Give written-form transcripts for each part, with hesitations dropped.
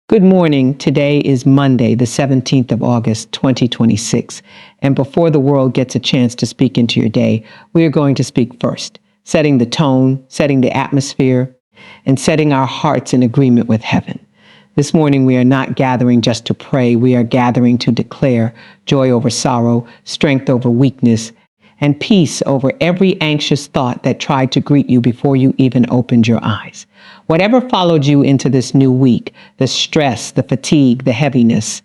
Good morning. Today is Monday, the 17th of August, 2026. And before the world gets a chance to speak into your day, we are going to speak first, setting the tone, setting the atmosphere, and setting our hearts in agreement with heaven. This morning, we are not gathering just to pray. We are gathering to declare joy over sorrow, strength over weakness, and peace over every anxious thought that tried to greet you before you even opened your eyes. Whatever followed you into this new week, the stress, the fatigue, the heaviness,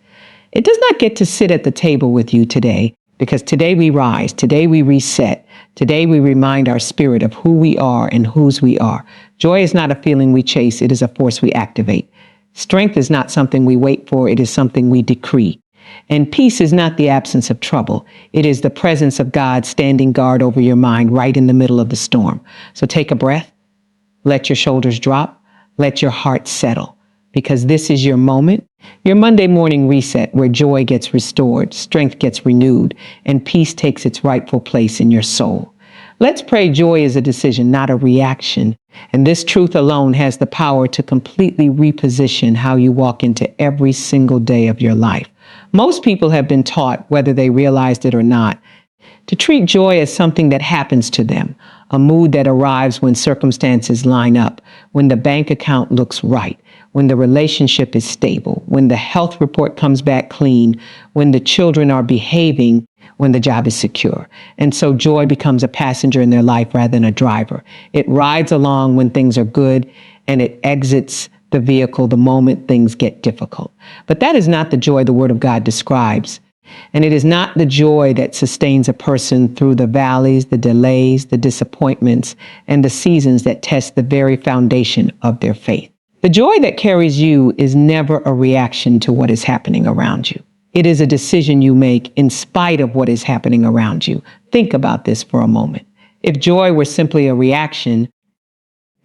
it does not get to sit at the table with you today, because today we rise, today we reset, today we remind our spirit of who we are and whose we are. Joy is not a feeling we chase, it is a force we activate. Strength is not something we wait for, it is something we decree. And peace is not the absence of trouble. It is the presence of God standing guard over your mind right in the middle of the storm. So take a breath, let your shoulders drop, let your heart settle, because this is your moment, your Monday morning reset where joy gets restored, strength gets renewed, and peace takes its rightful place in your soul. Let's pray joy is a decision, not a reaction. And this truth alone has the power to completely reposition how you walk into every single day of your life. Most people have been taught, whether they realized it or not, to treat joy as something that happens to them, a mood that arrives when circumstances line up, when the bank account looks right, when the relationship is stable, when the health report comes back clean, when the children are behaving, when the job is secure. And so joy becomes a passenger in their life rather than a driver. It rides along when things are good, and it exits the vehicle the moment things get difficult. But that is not the joy the Word of God describes. And it is not the joy that sustains a person through the valleys, the delays, the disappointments, and the seasons that test the very foundation of their faith. The joy that carries you is never a reaction to what is happening around you. It is a decision you make in spite of what is happening around you. Think about this for a moment. If joy were simply a reaction,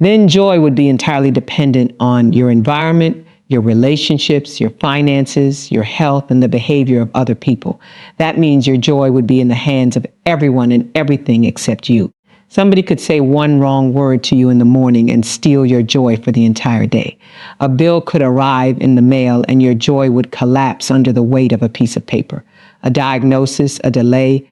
then joy would be entirely dependent on your environment, your relationships, your finances, your health, and the behavior of other people. That means your joy would be in the hands of everyone and everything except you. Somebody could say one wrong word to you in the morning and steal your joy for the entire day. A bill could arrive in the mail and your joy would collapse under the weight of a piece of paper. A diagnosis, a delay,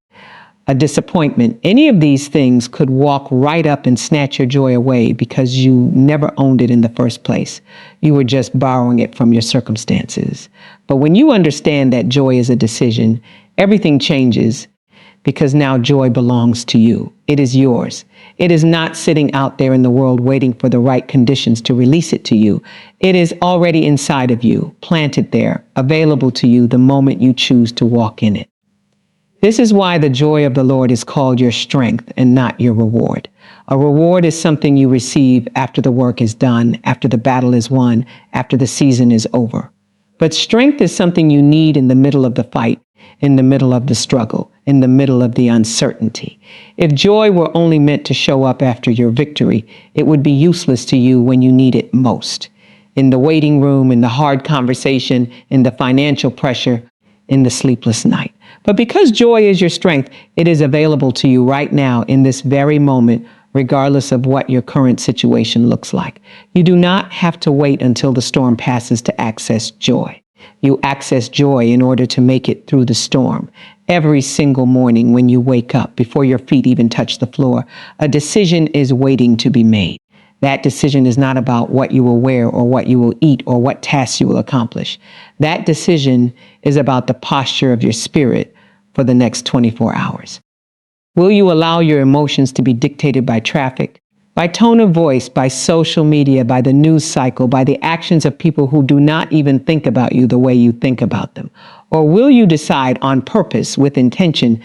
a disappointment, any of these things could walk right up and snatch your joy away because you never owned it in the first place. You were just borrowing it from your circumstances. But when you understand that joy is a decision, everything changes, because now joy belongs to you. It is yours. It is not sitting out there in the world waiting for the right conditions to release it to you. It is already inside of you, planted there, available to you the moment you choose to walk in it. This is why the joy of the Lord is called your strength and not your reward. A reward is something you receive after the work is done, after the battle is won, after the season is over. But strength is something you need in the middle of the fight, in the middle of the struggle, in the middle of the uncertainty. If joy were only meant to show up after your victory, it would be useless to you when you need it most. In the waiting room, in the hard conversation, in the financial pressure, in the sleepless night. But because joy is your strength, it is available to you right now in this very moment, regardless of what your current situation looks like. You do not have to wait until the storm passes to access joy. You access joy in order to make it through the storm. Every single morning when you wake up, before your feet even touch the floor, a decision is waiting to be made. That decision is not about what you will wear or what you will eat or what tasks you will accomplish. That decision is about the posture of your spirit for the next 24 hours. Will you allow your emotions to be dictated by traffic, by tone of voice, by social media, by the news cycle, by the actions of people who do not even think about you the way you think about them? Or will you decide on purpose, with intention,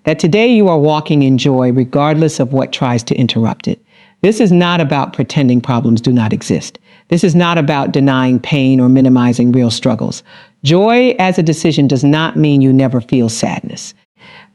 that today you are walking in joy regardless of what tries to interrupt it? This is not about pretending problems do not exist. This is not about denying pain or minimizing real struggles. Joy as a decision does not mean you never feel sadness,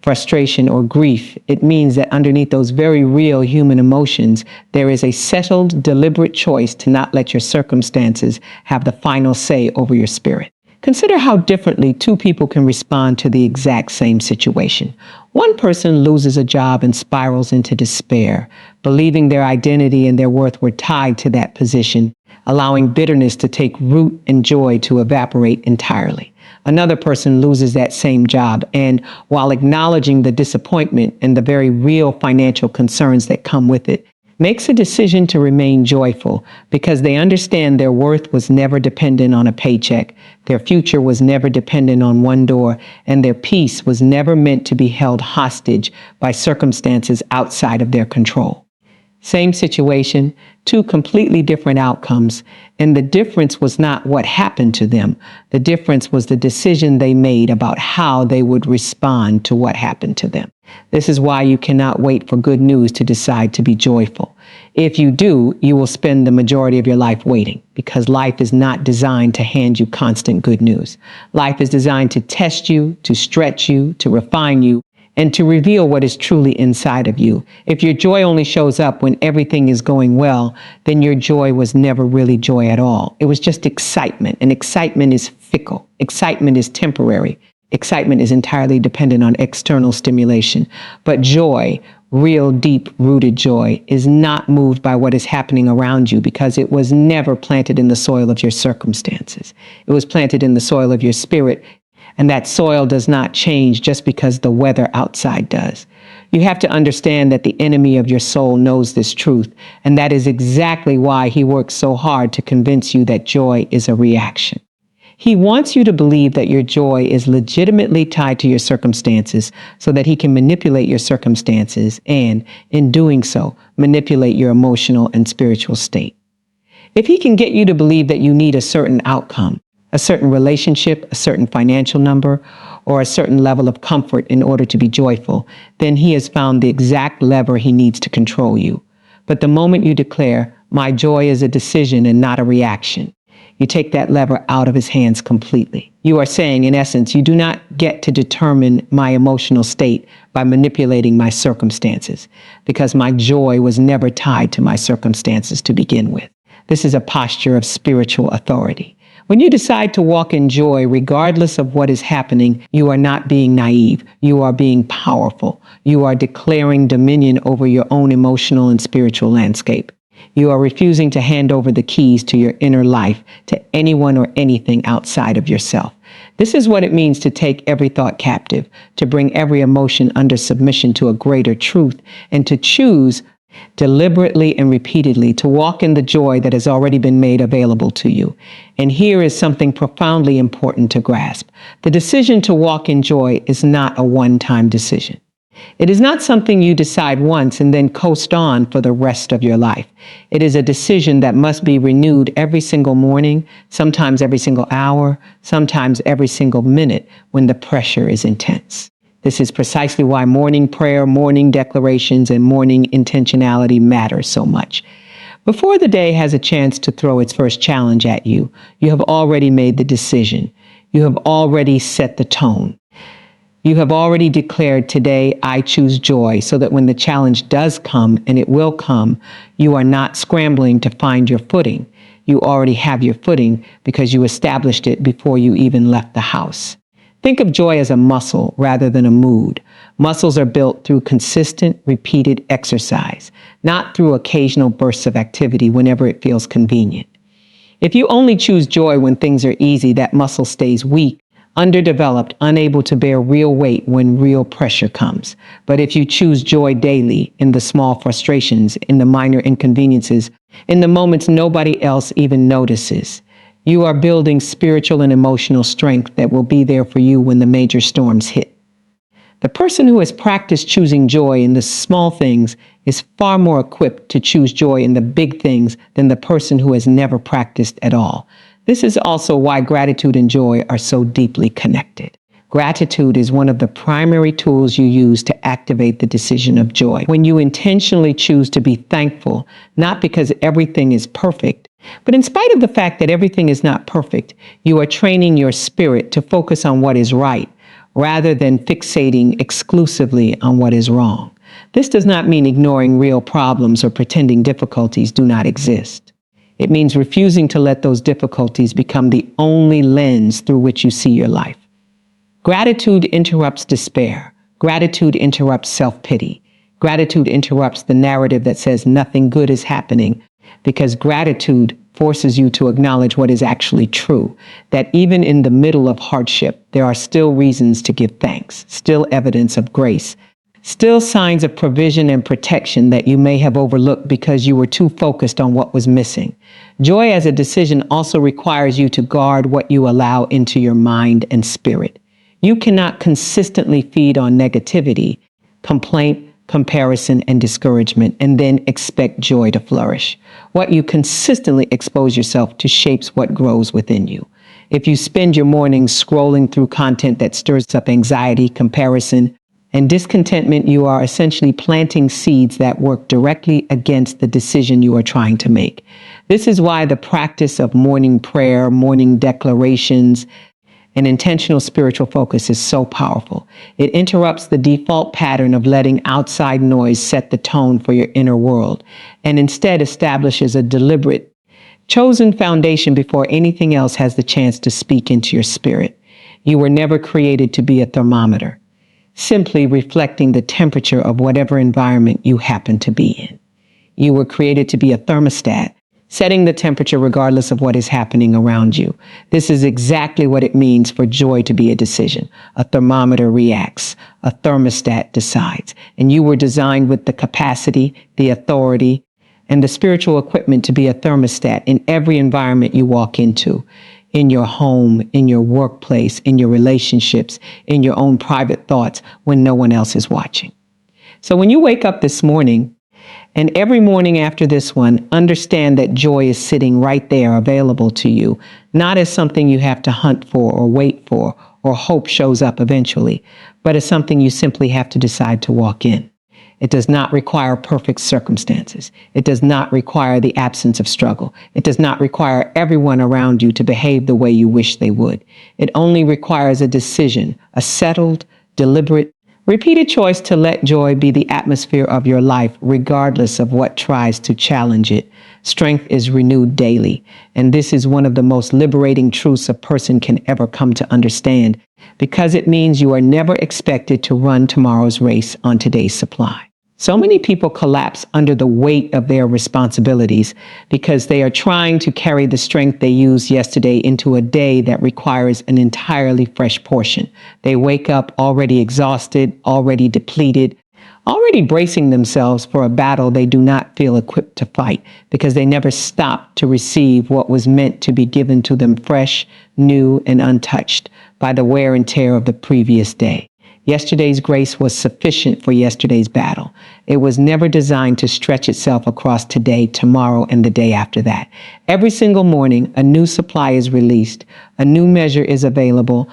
frustration, or grief. It means that underneath those very real human emotions, there is a settled, deliberate choice to not let your circumstances have the final say over your spirit. Consider how differently two people can respond to the exact same situation. One person loses a job and spirals into despair, believing their identity and their worth were tied to that position. allowing bitterness to take root and joy to evaporate entirely. Another person loses that same job, and while acknowledging the disappointment and the very real financial concerns that come with it, makes a decision to remain joyful because they understand their worth was never dependent on a paycheck, their future was never dependent on one door, and their peace was never meant to be held hostage by circumstances outside of their control. Same situation, two completely different outcomes, and the difference was not what happened to them. The difference was the decision they made about how they would respond to what happened to them. This is why you cannot wait for good news to decide to be joyful. If you do, you will spend the majority of your life waiting, because life is not designed to hand you constant good news. Life is designed to test you, to stretch you, to refine you, and to reveal what is truly inside of you. If your joy only shows up when everything is going well, then your joy was never really joy at all. It was just excitement, and excitement is fickle. Excitement is temporary. Excitement is entirely dependent on external stimulation. But joy, real deep-rooted joy, is not moved by what is happening around you because it was never planted in the soil of your circumstances. It was planted in the soil of your spirit. And that soil does not change just because the weather outside does. You have to understand that the enemy of your soul knows this truth, and that is exactly why he works so hard to convince you that joy is a reaction. He wants you to believe that your joy is legitimately tied to your circumstances so that he can manipulate your circumstances and, in doing so, manipulate your emotional and spiritual state. If he can get you to believe that you need a certain outcome, a certain relationship, a certain financial number, or a certain level of comfort in order to be joyful, then he has found the exact lever he needs to control you. But the moment you declare, "My joy is a decision and not a reaction," you take that lever out of his hands completely. You are saying, in essence, you do not get to determine my emotional state by manipulating my circumstances, because my joy was never tied to my circumstances to begin with. This is a posture of spiritual authority. When you decide to walk in joy, regardless of what is happening, you are not being naive. You are being powerful. You are declaring dominion over your own emotional and spiritual landscape. You are refusing to hand over the keys to your inner life to anyone or anything outside of yourself. This is what it means to take every thought captive, to bring every emotion under submission to a greater truth, and to choose deliberately and repeatedly to walk in the joy that has already been made available to you. And here is something profoundly important to grasp. The decision to walk in joy is not a one-time decision. It is not something you decide once and then coast on for the rest of your life. It is a decision that must be renewed every single morning, sometimes every single hour, sometimes every single minute when the pressure is intense. This is precisely why morning prayer, morning declarations, and morning intentionality matter so much. Before the day has a chance to throw its first challenge at you, you have already made the decision. You have already set the tone. You have already declared, "Today I choose joy," so that when the challenge does come, and it will come, you are not scrambling to find your footing. You already have your footing because you established it before you even left the house. Think of joy as a muscle rather than a mood. Muscles are built through consistent, repeated exercise, not through occasional bursts of activity whenever it feels convenient. If you only choose joy when things are easy, that muscle stays weak, underdeveloped, unable to bear real weight when real pressure comes. But if you choose joy daily, in the small frustrations, in the minor inconveniences, in the moments nobody else even notices, you are building spiritual and emotional strength that will be there for you when the major storms hit. The person who has practiced choosing joy in the small things is far more equipped to choose joy in the big things than the person who has never practiced at all. This is also why gratitude and joy are so deeply connected. Gratitude is one of the primary tools you use to activate the decision of joy. When you intentionally choose to be thankful, not because everything is perfect, but in spite of the fact that everything is not perfect, you are training your spirit to focus on what is right, rather than fixating exclusively on what is wrong. This does not mean ignoring real problems or pretending difficulties do not exist. It means refusing to let those difficulties become the only lens through which you see your life. Gratitude interrupts despair. Gratitude interrupts self-pity. Gratitude interrupts the narrative that says nothing good is happening, because gratitude forces you to acknowledge what is actually true, that even in the middle of hardship, there are still reasons to give thanks, still evidence of grace, still signs of provision and protection that you may have overlooked because you were too focused on what was missing. Joy as a decision also requires you to guard what you allow into your mind and spirit. You cannot consistently feed on negativity, complaint, comparison, and discouragement, and then expect joy to flourish. What you consistently expose yourself to shapes what grows within you. If you spend your mornings scrolling through content that stirs up anxiety, comparison, and discontentment, you are essentially planting seeds that work directly against the decision you are trying to make. This is why the practice of morning prayer, morning declarations, and intentional spiritual focus is so powerful. It interrupts the default pattern of letting outside noise set the tone for your inner world, and instead establishes a deliberate, chosen foundation before anything else has the chance to speak into your spirit. You were never created to be a thermometer, simply reflecting the temperature of whatever environment you happen to be in. You were created to be a thermostat, setting the temperature regardless of what is happening around you. This is exactly what it means for joy to be a decision. A thermometer reacts, a thermostat decides, and you were designed with the capacity, the authority, and the spiritual equipment to be a thermostat in every environment you walk into. In your home, in your workplace, in your relationships, in your own private thoughts when no one else is watching. So when you wake up this morning, and every morning after this one, understand that joy is sitting right there available to you, not as something you have to hunt for or wait for or hope shows up eventually, but as something you simply have to decide to walk in. It does not require perfect circumstances. It does not require the absence of struggle. It does not require everyone around you to behave the way you wish they would. It only requires a decision, a settled, deliberate, repeated choice to let joy be the atmosphere of your life, regardless of what tries to challenge it. Strength is renewed daily, and this is one of the most liberating truths a person can ever come to understand, because it means you are never expected to run tomorrow's race on today's supply. So many people collapse under the weight of their responsibilities because they are trying to carry the strength they used yesterday into a day that requires an entirely fresh portion. They wake up already exhausted, already depleted, already bracing themselves for a battle they do not feel equipped to fight because they never stopped to receive what was meant to be given to them fresh, new, and untouched by the wear and tear of the previous day. Yesterday's grace was sufficient for yesterday's battle. It was never designed to stretch itself across today, tomorrow, and the day after that. Every single morning, a new supply is released, a new measure is available,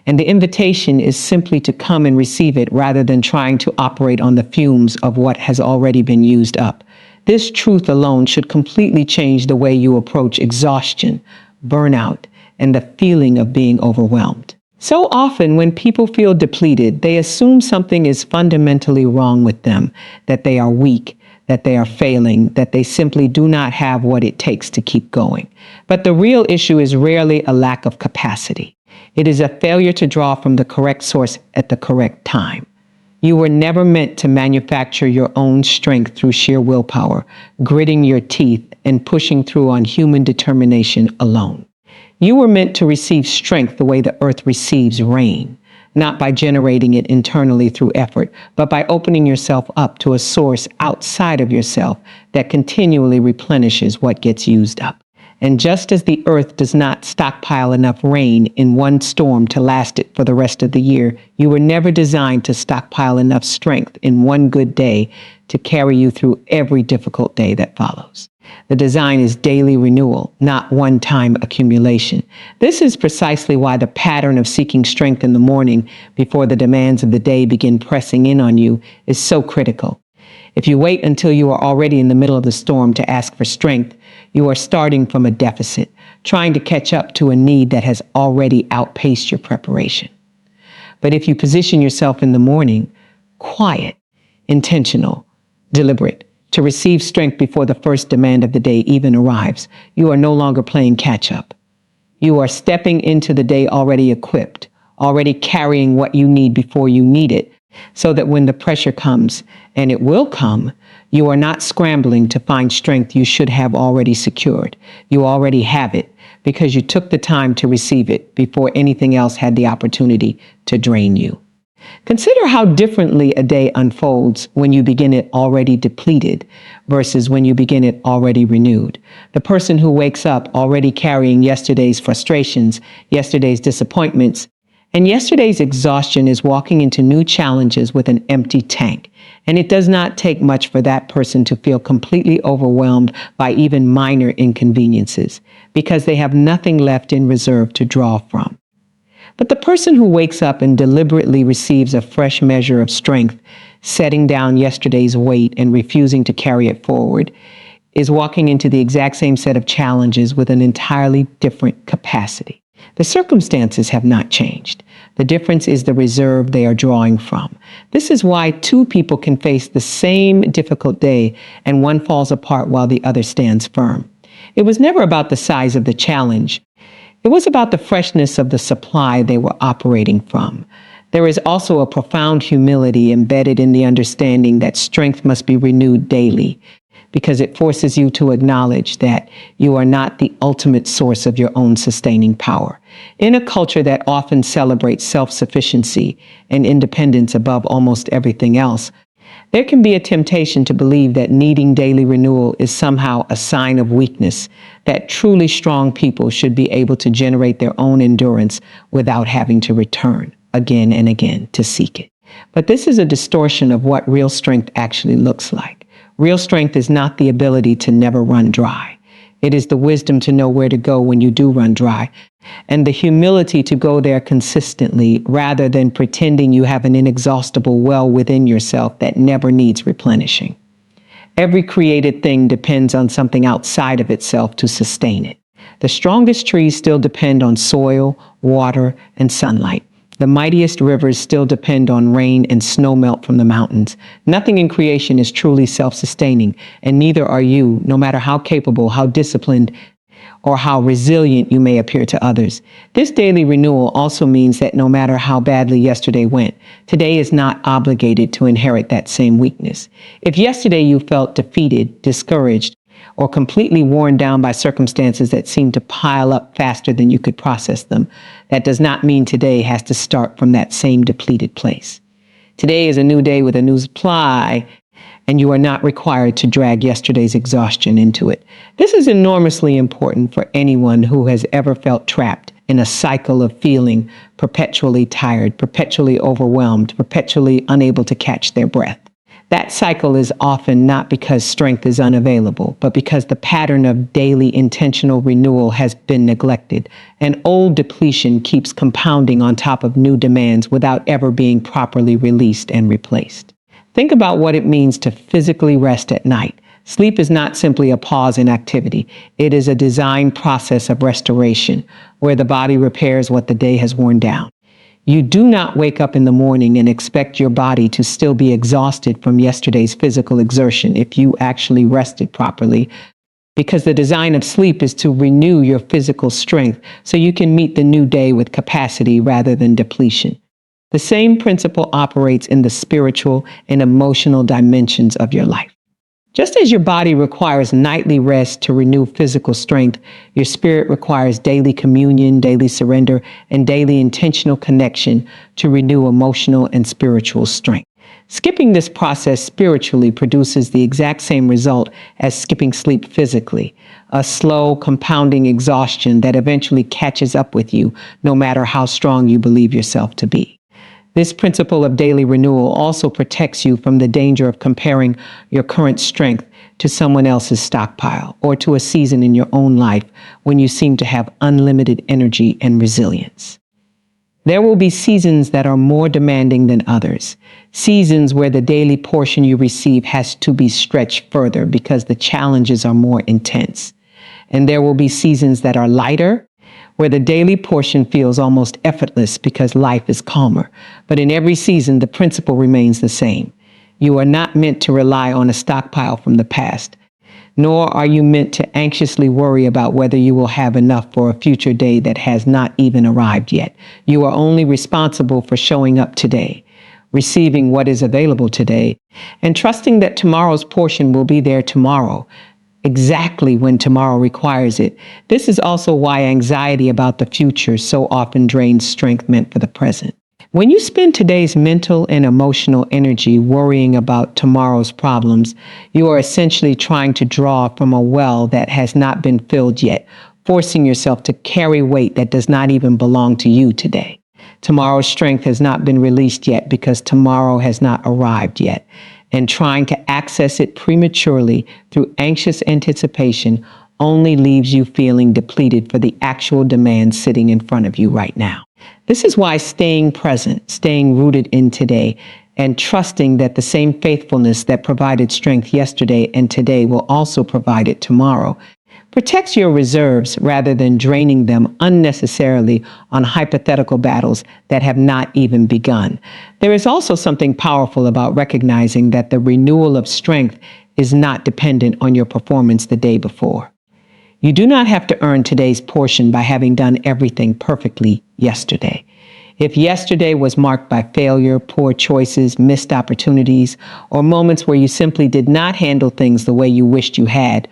and the invitation is simply to come and receive it rather than trying to operate on the fumes of what has already been used up. This truth alone should completely change the way you approach exhaustion, burnout, and the feeling of being overwhelmed. So often when people feel depleted, they assume something is fundamentally wrong with them, that they are weak, that they are failing, that they simply do not have what it takes to keep going. But the real issue is rarely a lack of capacity. It is a failure to draw from the correct source at the correct time. You were never meant to manufacture your own strength through sheer willpower, gritting your teeth and pushing through on human determination alone. You were meant to receive strength the way the earth receives rain, not by generating it internally through effort, but by opening yourself up to a source outside of yourself that continually replenishes what gets used up. And just as the earth does not stockpile enough rain in one storm to last it for the rest of the year, you were never designed to stockpile enough strength in one good day to carry you through every difficult day that follows. The design is daily renewal, not one-time accumulation. This is precisely why the pattern of seeking strength in the morning before the demands of the day begin pressing in on you is so critical. If you wait until you are already in the middle of the storm to ask for strength, you are starting from a deficit, trying to catch up to a need that has already outpaced your preparation. But if you position yourself in the morning, quiet, intentional, deliberate, to receive strength before the first demand of the day even arrives, you are no longer playing catch-up. You are stepping into the day already equipped, already carrying what you need before you need it, so that when the pressure comes, and it will come, you are not scrambling to find strength you should have already secured. You already have it because you took the time to receive it before anything else had the opportunity to drain you. Consider how differently a day unfolds when you begin it already depleted versus when you begin it already renewed. The person who wakes up already carrying yesterday's frustrations, yesterday's disappointments, and yesterday's exhaustion is walking into new challenges with an empty tank. And it does not take much for that person to feel completely overwhelmed by even minor inconveniences because they have nothing left in reserve to draw from. But the person who wakes up and deliberately receives a fresh measure of strength, setting down yesterday's weight and refusing to carry it forward, is walking into the exact same set of challenges with an entirely different capacity. The circumstances have not changed. The difference is the reserve they are drawing from. This is why two people can face the same difficult day and one falls apart while the other stands firm. It was never about the size of the challenge. It was about the freshness of the supply they were operating from. There is also a profound humility embedded in the understanding that strength must be renewed daily, because it forces you to acknowledge that you are not the ultimate source of your own sustaining power. In a culture that often celebrates self-sufficiency and independence above almost everything else, there can be a temptation to believe that needing daily renewal is somehow a sign of weakness, that truly strong people should be able to generate their own endurance without having to return again and again to seek it. But this is a distortion of what real strength actually looks like. Real strength is not the ability to never run dry. It is the wisdom to know where to go when you do run dry, and the humility to go there consistently rather than pretending you have an inexhaustible well within yourself that never needs replenishing. Every created thing depends on something outside of itself to sustain it. The strongest trees still depend on soil, water, and sunlight. The mightiest rivers still depend on rain and snow melt from the mountains. Nothing in creation is truly self-sustaining, and neither are you, no matter how capable, how disciplined, or how resilient you may appear to others. This daily renewal also means that no matter how badly yesterday went, today is not obligated to inherit that same weakness. If yesterday you felt defeated, discouraged, or completely worn down by circumstances that seemed to pile up faster than you could process them, that does not mean today has to start from that same depleted place. Today is a new day with a new supply, and you are not required to drag yesterday's exhaustion into it. This is enormously important for anyone who has ever felt trapped in a cycle of feeling perpetually tired, perpetually overwhelmed, perpetually unable to catch their breath. That cycle is often not because strength is unavailable, but because the pattern of daily intentional renewal has been neglected. And old depletion keeps compounding on top of new demands without ever being properly released and replaced. Think about what it means to physically rest at night. Sleep is not simply a pause in activity. It is a designed process of restoration, where the body repairs what the day has worn down. You do not wake up in the morning and expect your body to still be exhausted from yesterday's physical exertion if you actually rested properly, because the design of sleep is to renew your physical strength so you can meet the new day with capacity rather than depletion. The same principle operates in the spiritual and emotional dimensions of your life. Just as your body requires nightly rest to renew physical strength, your spirit requires daily communion, daily surrender, and daily intentional connection to renew emotional and spiritual strength. Skipping this process spiritually produces the exact same result as skipping sleep physically, a slow, compounding exhaustion that eventually catches up with you, no matter how strong you believe yourself to be. This principle of daily renewal also protects you from the danger of comparing your current strength to someone else's stockpile or to a season in your own life when you seem to have unlimited energy and resilience. There will be seasons that are more demanding than others, seasons where the daily portion you receive has to be stretched further because the challenges are more intense. And there will be seasons that are lighter, where the daily portion feels almost effortless because life is calmer. But in every season, the principle remains the same. You are not meant to rely on a stockpile from the past, nor are you meant to anxiously worry about whether you will have enough for a future day that has not even arrived yet. You are only responsible for showing up today, receiving what is available today, and trusting that tomorrow's portion will be there tomorrow, exactly when tomorrow requires it. This is also why anxiety about the future so often drains strength meant for the present. When you spend today's mental and emotional energy worrying about tomorrow's problems, you are essentially trying to draw from a well that has not been filled yet, forcing yourself to carry weight that does not even belong to you today. Tomorrow's strength has not been released yet because tomorrow has not arrived yet, and trying to access it prematurely through anxious anticipation only leaves you feeling depleted for the actual demands sitting in front of you right now. This is why staying present, staying rooted in today, and trusting that the same faithfulness that provided strength yesterday and today will also provide it tomorrow protects your reserves rather than draining them unnecessarily on hypothetical battles that have not even begun. There is also something powerful about recognizing that the renewal of strength is not dependent on your performance the day before. You do not have to earn today's portion by having done everything perfectly yesterday. If yesterday was marked by failure, poor choices, missed opportunities, or moments where you simply did not handle things the way you wished you had,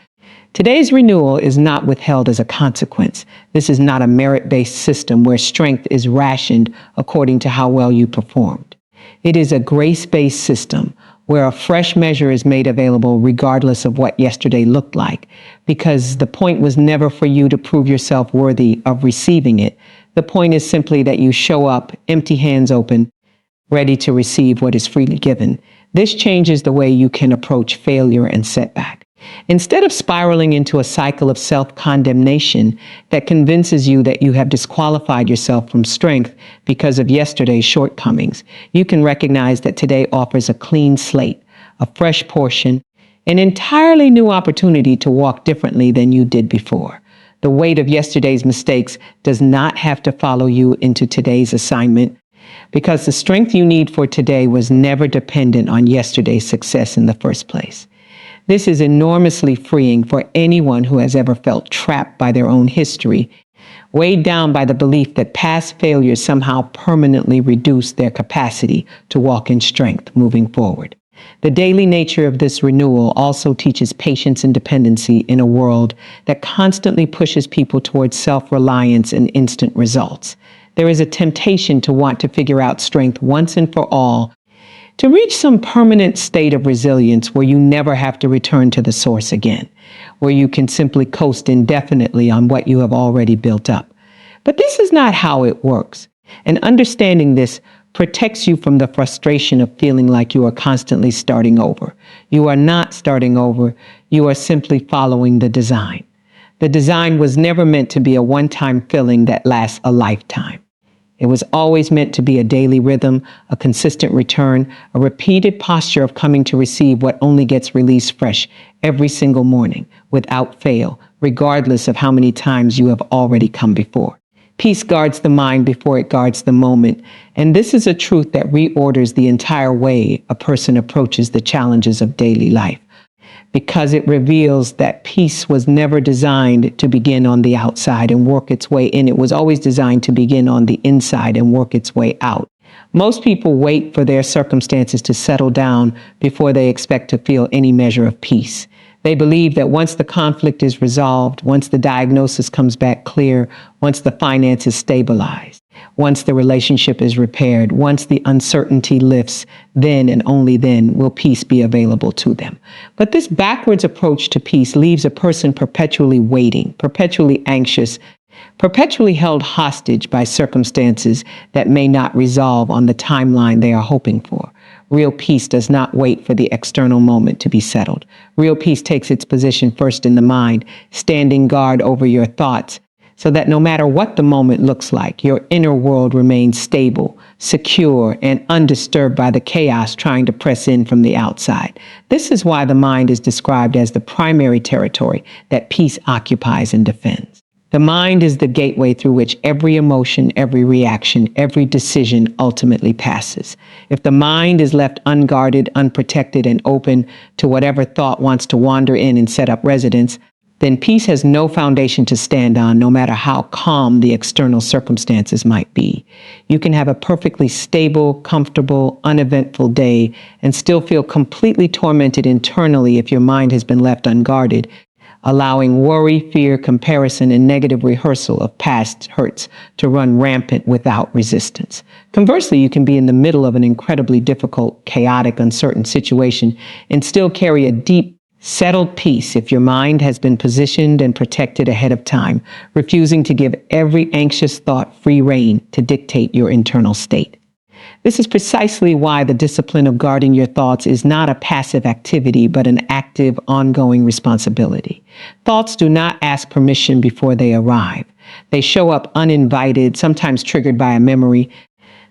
today's renewal is not withheld as a consequence. This is not a merit-based system where strength is rationed according to how well you performed. It is a grace-based system where a fresh measure is made available regardless of what yesterday looked like, because the point was never for you to prove yourself worthy of receiving it. The point is simply that you show up, empty hands open, ready to receive what is freely given. This changes the way you can approach failure and setback. Instead of spiraling into a cycle of self-condemnation that convinces you that you have disqualified yourself from strength because of yesterday's shortcomings, you can recognize that today offers a clean slate, a fresh portion, an entirely new opportunity to walk differently than you did before. The weight of yesterday's mistakes does not have to follow you into today's assignment, because the strength you need for today was never dependent on yesterday's success in the first place. This is enormously freeing for anyone who has ever felt trapped by their own history, weighed down by the belief that past failures somehow permanently reduce their capacity to walk in strength moving forward. The daily nature of this renewal also teaches patience and dependency in a world that constantly pushes people towards self-reliance and instant results. There is a temptation to want to figure out strength once and for all, to reach some permanent state of resilience where you never have to return to the source again, where you can simply coast indefinitely on what you have already built up. But this is not how it works. And understanding this protects you from the frustration of feeling like you are constantly starting over. You are not starting over. You are simply following the design. The design was never meant to be a one-time feeling that lasts a lifetime. It was always meant to be a daily rhythm, a consistent return, a repeated posture of coming to receive what only gets released fresh every single morning, without fail, regardless of how many times you have already come before. Peace guards the mind before it guards the moment, and this is a truth that reorders the entire way a person approaches the challenges of daily life, because it reveals that peace was never designed to begin on the outside and work its way in. It was always designed to begin on the inside and work its way out. Most people wait for their circumstances to settle down before they expect to feel any measure of peace. They believe that once the conflict is resolved, once the diagnosis comes back clear, once the finances stabilize, once the relationship is repaired, once the uncertainty lifts, then and only then will peace be available to them. But this backwards approach to peace leaves a person perpetually waiting, perpetually anxious, perpetually held hostage by circumstances that may not resolve on the timeline they are hoping for. Real peace does not wait for the external moment to be settled. Real peace takes its position first in the mind, standing guard over your thoughts, so that no matter what the moment looks like, your inner world remains stable, secure, and undisturbed by the chaos trying to press in from the outside. This is why the mind is described as the primary territory that peace occupies and defends. The mind is the gateway through which every emotion, every reaction, every decision ultimately passes. If the mind is left unguarded, unprotected, and open to whatever thought wants to wander in and set up residence, then peace has no foundation to stand on, no matter how calm the external circumstances might be. You can have a perfectly stable, comfortable, uneventful day and still feel completely tormented internally if your mind has been left unguarded, allowing worry, fear, comparison, and negative rehearsal of past hurts to run rampant without resistance. Conversely, you can be in the middle of an incredibly difficult, chaotic, uncertain situation and still carry a deep, settled peace if your mind has been positioned and protected ahead of time, refusing to give every anxious thought free rein to dictate your internal state. This is precisely why the discipline of guarding your thoughts is not a passive activity, but an active, ongoing responsibility. Thoughts do not ask permission before they arrive. They show up uninvited, sometimes triggered by a memory,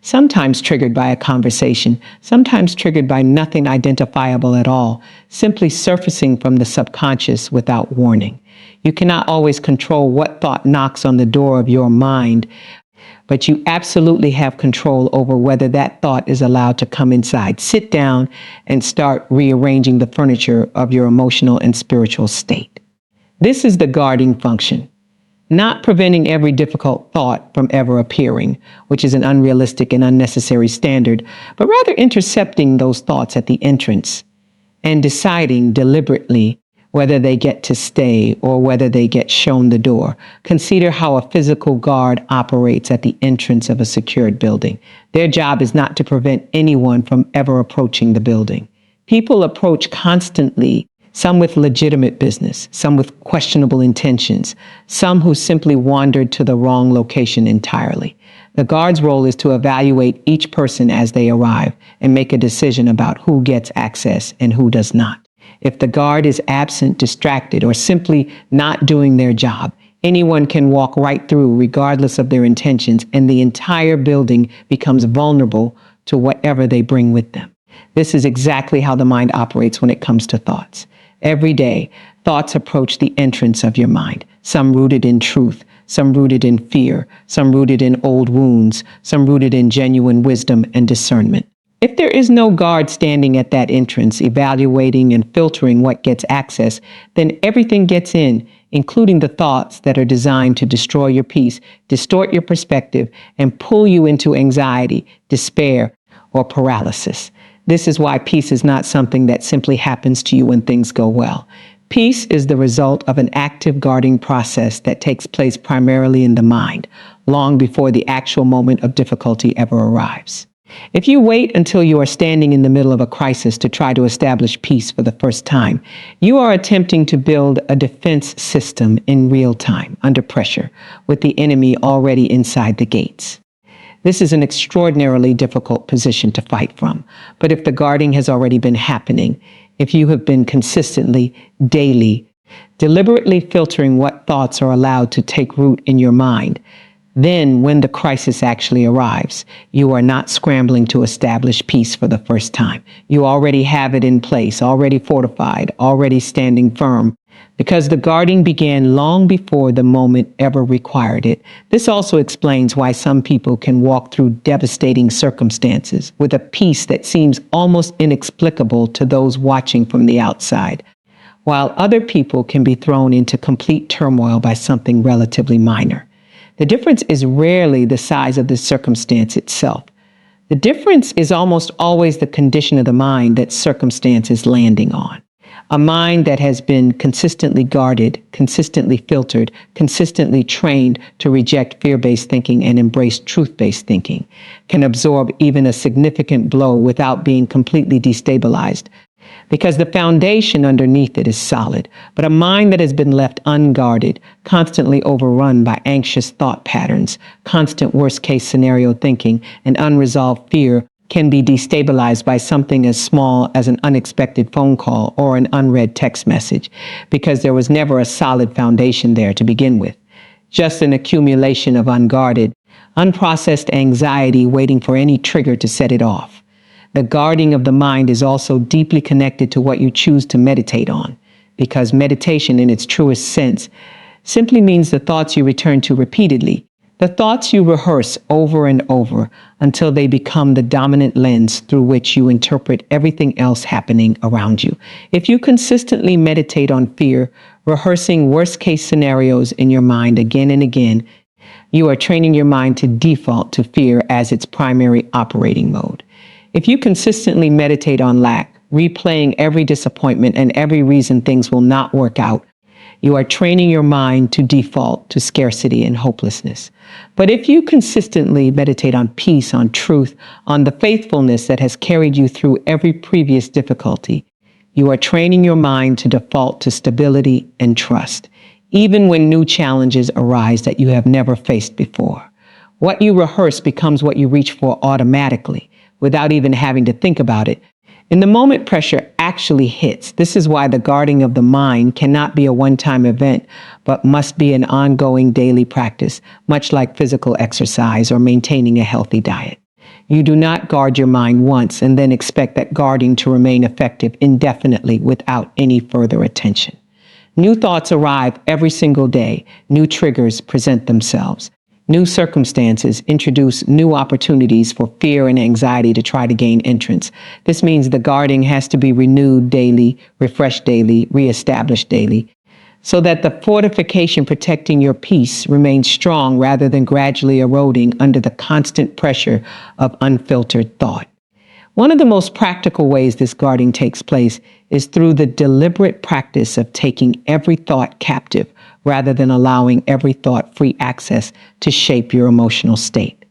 sometimes triggered by a conversation, sometimes triggered by nothing identifiable at all, simply surfacing from the subconscious without warning. You cannot always control what thought knocks on the door of your mind, but you absolutely have control over whether that thought is allowed to come inside. Sit down and start rearranging the furniture of your emotional and spiritual state. This is the guarding function. Not preventing every difficult thought from ever appearing, which is an unrealistic and unnecessary standard, but rather intercepting those thoughts at the entrance and deciding deliberately whether they get to stay or whether they get shown the door. Consider how a physical guard operates at the entrance of a secured building. Their job is not to prevent anyone from ever approaching the building. People approach constantly, some with legitimate business, some with questionable intentions, some who simply wandered to the wrong location entirely. The guard's role is to evaluate each person as they arrive and make a decision about who gets access and who does not. If the guard is absent, distracted, or simply not doing their job, anyone can walk right through regardless of their intentions, and the entire building becomes vulnerable to whatever they bring with them. This is exactly how the mind operates when it comes to thoughts. Every day, thoughts approach the entrance of your mind, some rooted in truth, some rooted in fear, some rooted in old wounds, some rooted in genuine wisdom and discernment. If there is no guard standing at that entrance, evaluating and filtering what gets access, then everything gets in, including the thoughts that are designed to destroy your peace, distort your perspective, and pull you into anxiety, despair, or paralysis. This is why peace is not something that simply happens to you when things go well. Peace is the result of an active guarding process that takes place primarily in the mind, long before the actual moment of difficulty ever arrives. If you wait until you are standing in the middle of a crisis to try to establish peace for the first time, you are attempting to build a defense system in real time, under pressure, with the enemy already inside the gates. This is an extraordinarily difficult position to fight from. But if the guarding has already been happening, if you have been consistently, daily, deliberately filtering what thoughts are allowed to take root in your mind, then when the crisis actually arrives, you are not scrambling to establish peace for the first time. You already have it in place, already fortified, already standing firm, because the guarding began long before the moment ever required it. This also explains why some people can walk through devastating circumstances with a peace that seems almost inexplicable to those watching from the outside, while other people can be thrown into complete turmoil by something relatively minor. The difference is rarely the size of the circumstance itself. The difference is almost always the condition of the mind that circumstance is landing on. A mind that has been consistently guarded, consistently filtered, consistently trained to reject fear-based thinking and embrace truth-based thinking can absorb even a significant blow without being completely destabilized, because the foundation underneath it is solid. But a mind that has been left unguarded, constantly overrun by anxious thought patterns, constant worst-case scenario thinking, and unresolved fear can be destabilized by something as small as an unexpected phone call or an unread text message, because there was never a solid foundation there to begin with. Just an accumulation of unguarded, unprocessed anxiety waiting for any trigger to set it off. The guarding of the mind is also deeply connected to what you choose to meditate on, because meditation in its truest sense simply means the thoughts you return to repeatedly, the thoughts you rehearse over and over until they become the dominant lens through which you interpret everything else happening around you. If you consistently meditate on fear rehearsing worst-case scenarios in your mind again and again. You are training your mind to default to fear as its primary operating mode. If you consistently meditate on lack, replaying every disappointment and every reason things will not work out, you are training your mind to default to scarcity and hopelessness. But if you consistently meditate on peace, on truth, on the faithfulness that has carried you through every previous difficulty, you are training your mind to default to stability and trust, even when new challenges arise that you have never faced before. What you rehearse becomes what you reach for automatically, without even having to think about it. In the moment pressure actually hits, this is why the guarding of the mind cannot be a one-time event, but must be an ongoing daily practice, much like physical exercise or maintaining a healthy diet. You do not guard your mind once and then expect that guarding to remain effective indefinitely without any further attention. New thoughts arrive every single day. New triggers present themselves. New circumstances introduce new opportunities for fear and anxiety to try to gain entrance. This means the guarding has to be renewed daily, refreshed daily, reestablished daily, so that the fortification protecting your peace remains strong rather than gradually eroding under the constant pressure of unfiltered thought. One of the most practical ways this guarding takes place is through the deliberate practice of taking every thought captive rather than allowing every thought free access to shape your emotional state.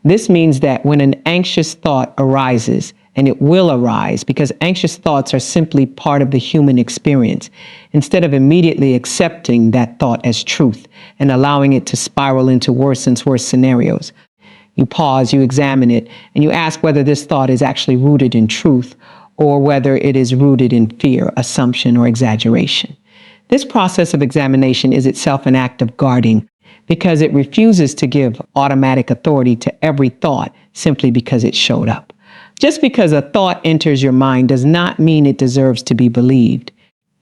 This means that when an anxious thought arises, and it will arise because anxious thoughts are simply part of the human experience, instead of immediately accepting that thought as truth and allowing it to spiral into worse and worse scenarios, you pause, you examine it, and you ask whether this thought is actually rooted in truth or whether it is rooted in fear, assumption, or exaggeration. This process of examination is itself an act of guarding because it refuses to give automatic authority to every thought simply because it showed up. Just because a thought enters your mind does not mean it deserves to be believed.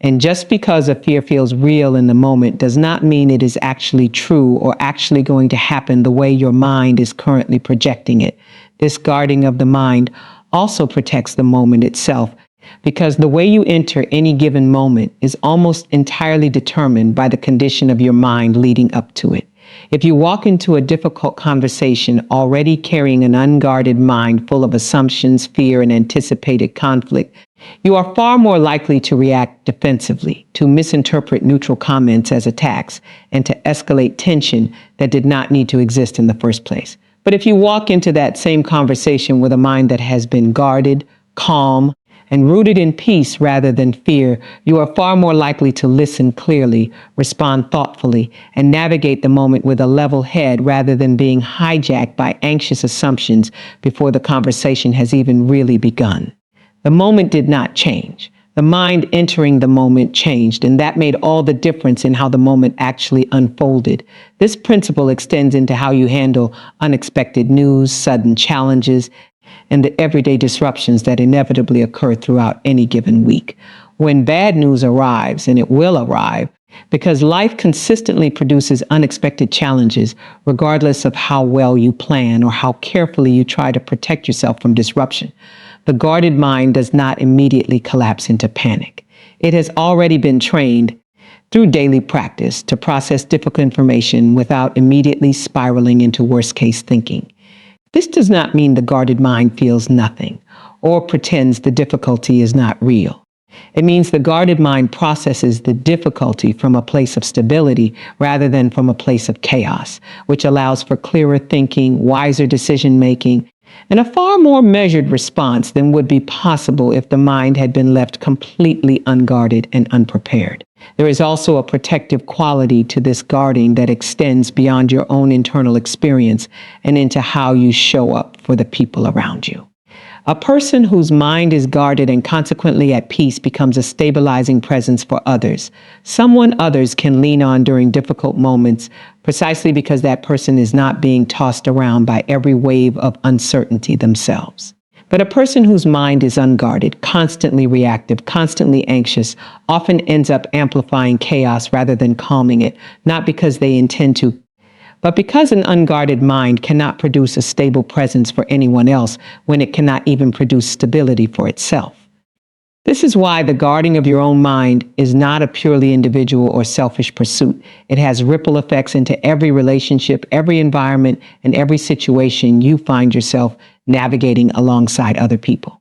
And just because a fear feels real in the moment does not mean it is actually true or actually going to happen the way your mind is currently projecting it. This guarding of the mind also protects the moment itself, because the way you enter any given moment is almost entirely determined by the condition of your mind leading up to it. If you walk into a difficult conversation already carrying an unguarded mind full of assumptions, fear, and anticipated conflict, you are far more likely to react defensively, to misinterpret neutral comments as attacks, and to escalate tension that did not need to exist in the first place. But if you walk into that same conversation with a mind that has been guarded, calm, and rooted in peace rather than fear, you are far more likely to listen clearly, respond thoughtfully, and navigate the moment with a level head rather than being hijacked by anxious assumptions before the conversation has even really begun. The moment did not change. The mind entering the moment changed, and that made all the difference in how the moment actually unfolded. This principle extends into how you handle unexpected news, sudden challenges, and the everyday disruptions that inevitably occur throughout any given week. When bad news arrives, and it will arrive, because life consistently produces unexpected challenges, regardless of how well you plan or how carefully you try to protect yourself from disruption, the guarded mind does not immediately collapse into panic. It has already been trained through daily practice to process difficult information without immediately spiraling into worst-case thinking. This does not mean the guarded mind feels nothing or pretends the difficulty is not real. It means the guarded mind processes the difficulty from a place of stability rather than from a place of chaos, which allows for clearer thinking, wiser decision-making, and a far more measured response than would be possible if the mind had been left completely unguarded and unprepared. There is also a protective quality to this guarding that extends beyond your own internal experience and into how you show up for the people around you. A person whose mind is guarded and consequently at peace becomes a stabilizing presence for others, someone others can lean on during difficult moments, precisely because that person is not being tossed around by every wave of uncertainty themselves. But a person whose mind is unguarded, constantly reactive, constantly anxious, often ends up amplifying chaos rather than calming it, not because they intend to, but because an unguarded mind cannot produce a stable presence for anyone else when it cannot even produce stability for itself. This is why the guarding of your own mind is not a purely individual or selfish pursuit. It has ripple effects into every relationship, every environment, and every situation you find yourself navigating alongside other people.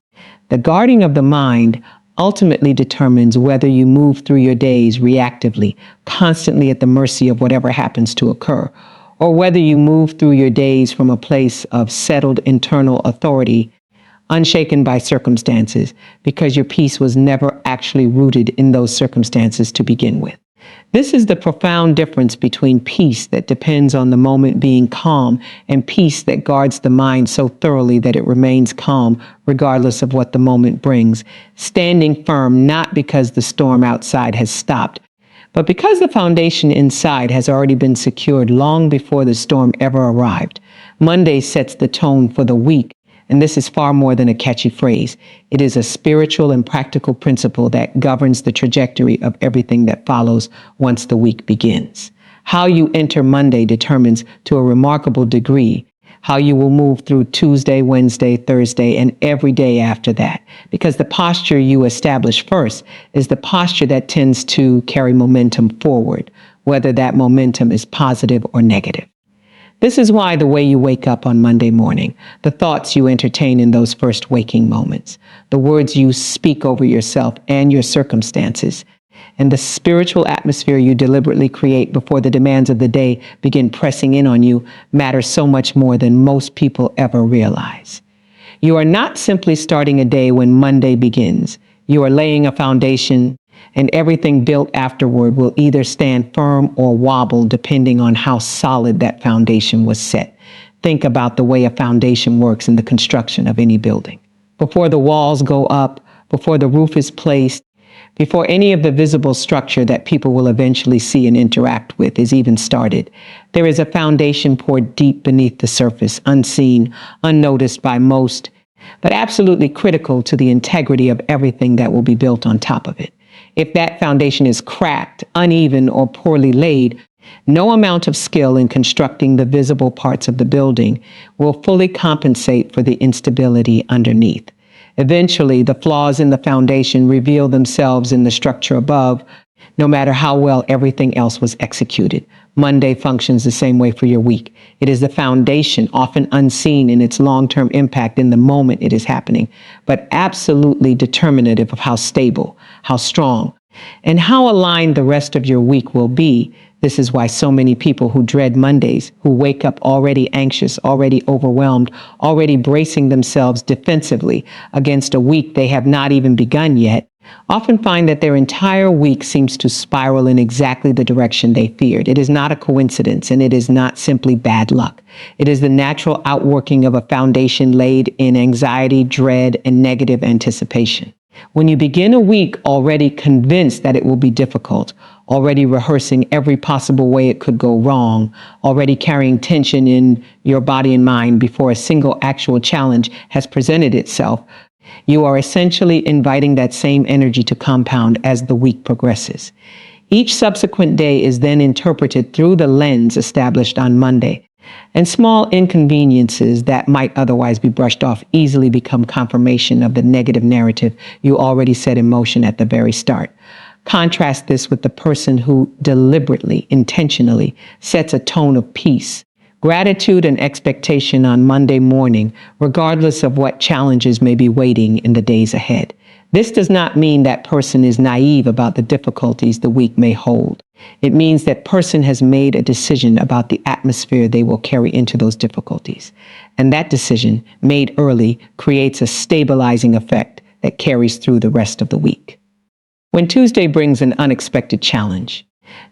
The guarding of the mind ultimately determines whether you move through your days reactively, constantly at the mercy of whatever happens to occur, or whether you move through your days from a place of settled internal authority, unshaken by circumstances, because your peace was never actually rooted in those circumstances to begin with. This is the profound difference between peace that depends on the moment being calm and peace that guards the mind so thoroughly that it remains calm regardless of what the moment brings, standing firm not because the storm outside has stopped, but because the foundation inside has already been secured long before the storm ever arrived. Monday sets the tone for the week. And this is far more than a catchy phrase. It is a spiritual and practical principle that governs the trajectory of everything that follows once the week begins. How you enter Monday determines to a remarkable degree how you will move through Tuesday, Wednesday, Thursday, and every day after that. Because the posture you establish first is the posture that tends to carry momentum forward, whether that momentum is positive or negative. This is why the way you wake up on Monday morning, the thoughts you entertain in those first waking moments, the words you speak over yourself and your circumstances, and the spiritual atmosphere you deliberately create before the demands of the day begin pressing in on you matter so much more than most people ever realize. You are not simply starting a day when Monday begins. You are laying a foundation, and everything built afterward will either stand firm or wobble depending on how solid that foundation was set. Think about the way a foundation works in the construction of any building. Before the walls go up, before the roof is placed, before any of the visible structure that people will eventually see and interact with is even started, there is a foundation poured deep beneath the surface, unseen, unnoticed by most, but absolutely critical to the integrity of everything that will be built on top of it. If that foundation is cracked, uneven, or poorly laid, no amount of skill in constructing the visible parts of the building will fully compensate for the instability underneath. Eventually, the flaws in the foundation reveal themselves in the structure above, no matter how well everything else was executed. Monday functions the same way for your week. It is the foundation, often unseen in its long-term impact in the moment it is happening, but absolutely determinative of how stable, how strong, and how aligned the rest of your week will be. This is why so many people who dread Mondays, who wake up already anxious, already overwhelmed, already bracing themselves defensively against a week they have not even begun yet, often find that their entire week seems to spiral in exactly the direction they feared. It is not a coincidence, and it is not simply bad luck. It is the natural outworking of a foundation laid in anxiety, dread, and negative anticipation. When you begin a week already convinced that it will be difficult, already rehearsing every possible way it could go wrong, already carrying tension in your body and mind before a single actual challenge has presented itself, you are essentially inviting that same energy to compound as the week progresses. Each subsequent day is then interpreted through the lens established on Monday, and small inconveniences that might otherwise be brushed off easily become confirmation of the negative narrative you already set in motion at the very start. Contrast this with the person who deliberately, intentionally sets a tone of peace, gratitude, and expectation on Monday morning, regardless of what challenges may be waiting in the days ahead. This does not mean that person is naive about the difficulties the week may hold. It means that person has made a decision about the atmosphere they will carry into those difficulties. And that decision, made early, creates a stabilizing effect that carries through the rest of the week. When Tuesday brings an unexpected challenge,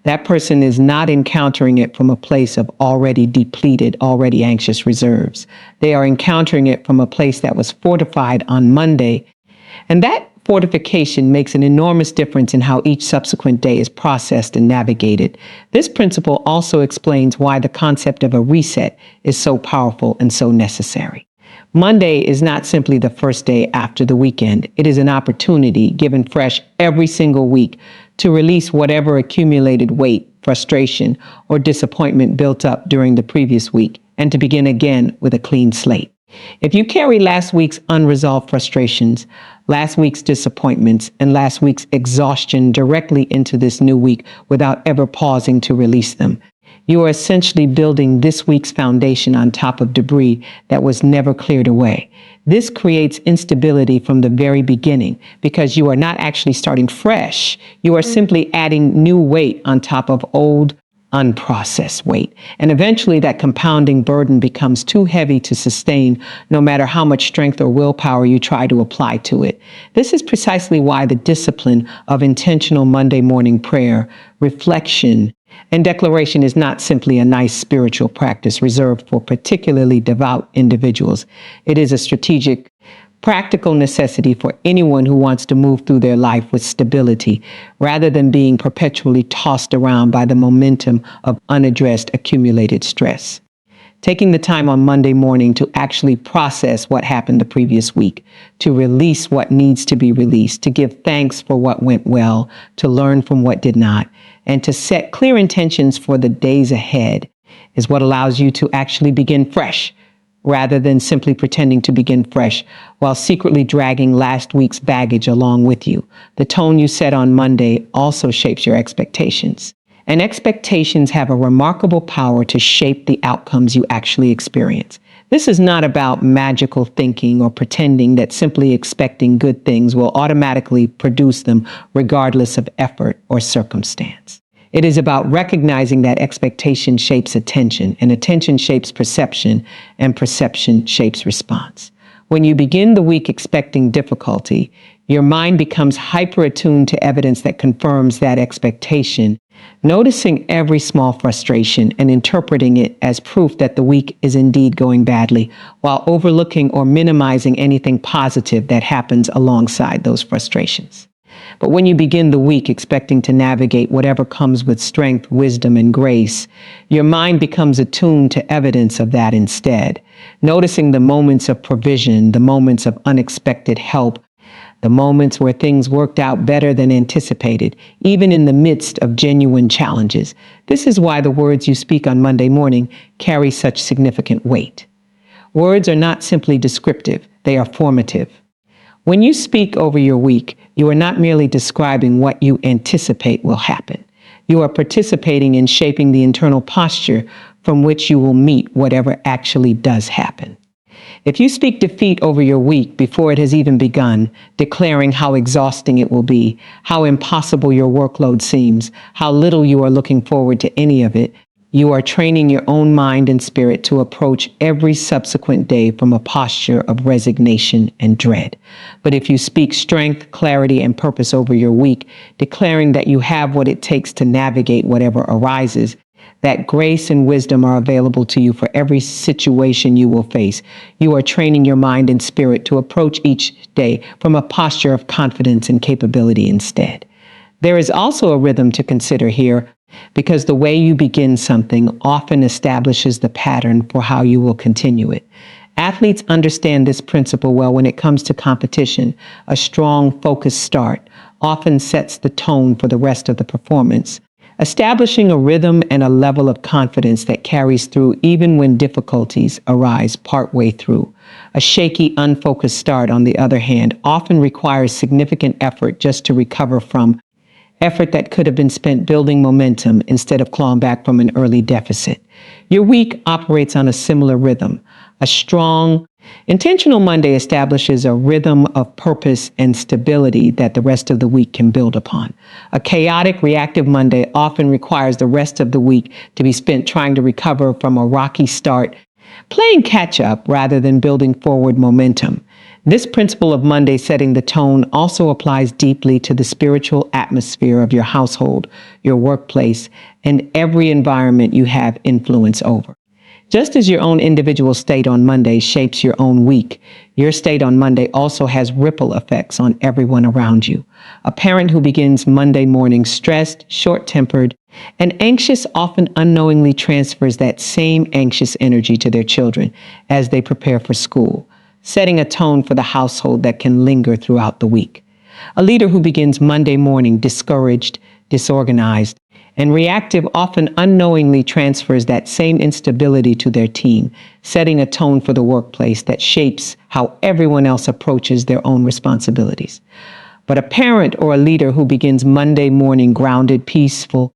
that person is not encountering it from a place of already depleted, already anxious reserves. They are encountering it from a place that was fortified on Monday, and that fortification makes an enormous difference in how each subsequent day is processed and navigated. This principle also explains why the concept of a reset is so powerful and so necessary. Monday is not simply the first day after the weekend. It is an opportunity given fresh every single week to release whatever accumulated weight, frustration, or disappointment built up during the previous week, and to begin again with a clean slate. If you carry last week's unresolved frustrations, last week's disappointments, and last week's exhaustion directly into this new week without ever pausing to release them. You are essentially building this week's foundation on top of debris that was never cleared away. This creates instability from the very beginning because you are not actually starting fresh. You are simply adding new weight on top of old, unprocessed weight. And eventually that compounding burden becomes too heavy to sustain no matter how much strength or willpower you try to apply to it. This is precisely why the discipline of intentional Monday morning prayer, reflection, and declaration is not simply a nice spiritual practice reserved for particularly devout individuals. It is a strategic, practical necessity for anyone who wants to move through their life with stability, rather than being perpetually tossed around by the momentum of unaddressed accumulated stress. Taking the time on Monday morning to actually process what happened the previous week, to release what needs to be released, to give thanks for what went well, to learn from what did not, and to set clear intentions for the days ahead is what allows you to actually begin fresh, rather than simply pretending to begin fresh while secretly dragging last week's baggage along with you. The tone you set on Monday also shapes your expectations. And expectations have a remarkable power to shape the outcomes you actually experience. This is not about magical thinking or pretending that simply expecting good things will automatically produce them regardless of effort or circumstance. It is about recognizing that expectation shapes attention, and attention shapes perception, and perception shapes response. When you begin the week expecting difficulty, your mind becomes hyper-attuned to evidence that confirms that expectation, noticing every small frustration and interpreting it as proof that the week is indeed going badly, while overlooking or minimizing anything positive that happens alongside those frustrations. But when you begin the week expecting to navigate whatever comes with strength, wisdom, and grace, your mind becomes attuned to evidence of that instead, noticing the moments of provision, the moments of unexpected help, the moments where things worked out better than anticipated, even in the midst of genuine challenges. This is why the words you speak on Monday morning carry such significant weight. Words are not simply descriptive, they are formative. When you speak over your week, you are not merely describing what you anticipate will happen. You are participating in shaping the internal posture from which you will meet whatever actually does happen. If you speak defeat over your week before it has even begun, declaring how exhausting it will be, how impossible your workload seems, how little you are looking forward to any of it, you are training your own mind and spirit to approach every subsequent day from a posture of resignation and dread. But if you speak strength, clarity, and purpose over your week, declaring that you have what it takes to navigate whatever arises, that grace and wisdom are available to you for every situation you will face, you are training your mind and spirit to approach each day from a posture of confidence and capability instead. There is also a rhythm to consider here, because the way you begin something often establishes the pattern for how you will continue it. Athletes understand this principle well when it comes to competition. A strong, focused start often sets the tone for the rest of the performance, establishing a rhythm and a level of confidence that carries through even when difficulties arise partway through. A shaky, unfocused start, on the other hand, often requires significant effort just to recover from, effort that could have been spent building momentum instead of clawing back from an early deficit. Your week operates on a similar rhythm. A strong, intentional Monday establishes a rhythm of purpose and stability that the rest of the week can build upon. A chaotic, reactive Monday often requires the rest of the week to be spent trying to recover from a rocky start, playing catch up rather than building forward momentum. This principle of Monday setting the tone also applies deeply to the spiritual atmosphere of your household, your workplace, and every environment you have influence over. Just as your own individual state on Monday shapes your own week, your state on Monday also has ripple effects on everyone around you. A parent who begins Monday morning stressed, short-tempered, and anxious often unknowingly transfers that same anxious energy to their children as they prepare for school, setting a tone for the household that can linger throughout the week. A leader who begins Monday morning discouraged, disorganized, And reactive often unknowingly transfers that same instability to their team, setting a tone for the workplace that shapes how everyone else approaches their own responsibilities. But a parent or a leader who begins Monday morning grounded, peaceful,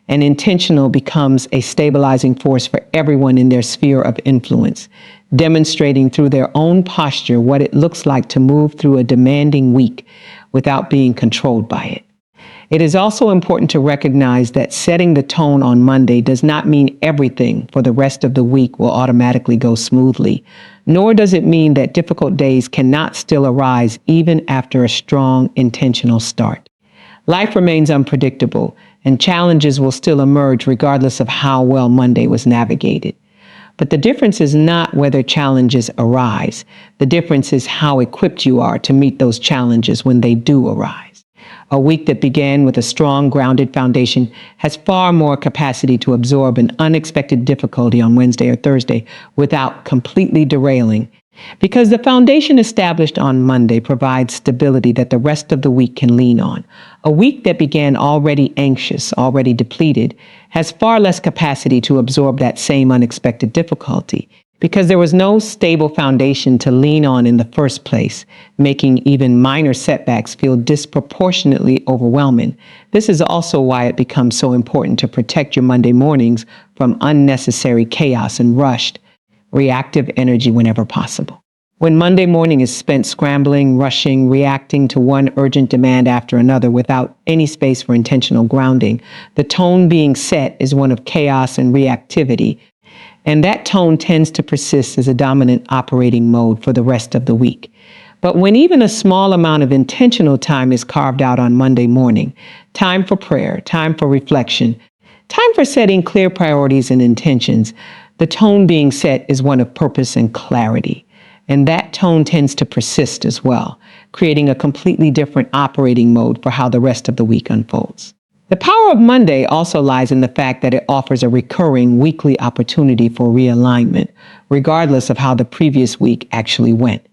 and intentional becomes a stabilizing force for everyone in their sphere of influence, demonstrating through their own posture what it looks like to move through a demanding week without being controlled by it. It is also important to recognize that setting the tone on Monday does not mean everything for the rest of the week will automatically go smoothly, nor does it mean that difficult days cannot still arise even after a strong, intentional start. Life remains unpredictable, and challenges will still emerge regardless of how well Monday was navigated. But the difference is not whether challenges arise. The difference is how equipped you are to meet those challenges when they do arise. A week that began with a strong, grounded foundation has far more capacity to absorb an unexpected difficulty on Wednesday or Thursday without completely derailing, because the foundation established on Monday provides stability that the rest of the week can lean on. A week that began already anxious, already depleted, has far less capacity to absorb that same unexpected difficulty, because there was no stable foundation to lean on in the first place, making even minor setbacks feel disproportionately overwhelming. This is also why it becomes so important to protect your Monday mornings from unnecessary chaos and rushed, reactive energy whenever possible. When Monday morning is spent scrambling, rushing, reacting to one urgent demand after another without any space for intentional grounding, the tone being set is one of chaos and reactivity, and that tone tends to persist as a dominant operating mode for the rest of the week. But when even a small amount of intentional time is carved out on Monday morning, time for prayer, time for reflection, time for setting clear priorities and intentions, the tone being set is one of purpose and clarity. And that tone tends to persist as well, creating a completely different operating mode for how the rest of the week unfolds. The power of Monday also lies in the fact that it offers a recurring weekly opportunity for realignment, regardless of how the previous week actually went.